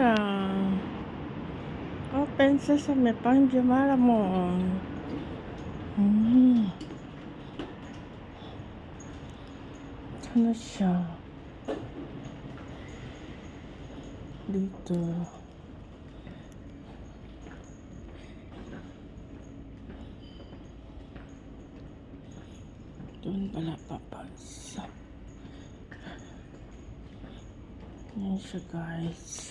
Jamara. Open sesame, pang Jamara mo. Ito na siya. Dito. Doon pala papasa. Yan siya, guys.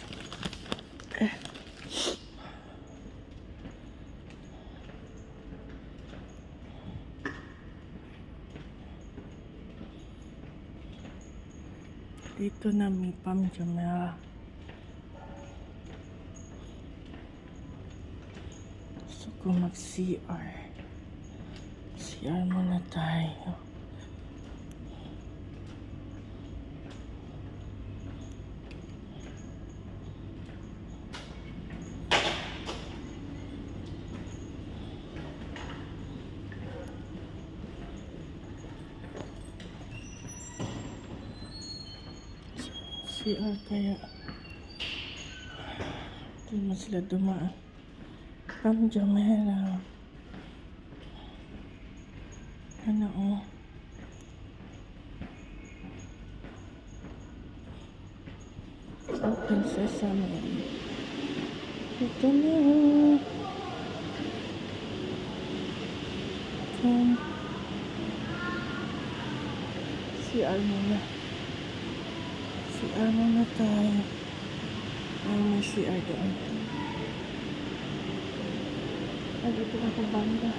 Dito na may pang Jamara. Gusto ko mag-CR. CR muna tayo. CR kaya. Hindi mo sila dumaan. Pang Jamara. Ano oh. Open sesame. Ito na. CR muna. CR muna tayo. Ay, may CR doon. Ay, dito ako banda.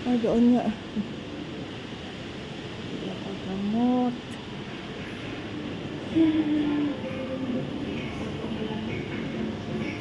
Ay, doon nga. Dito ako gamot.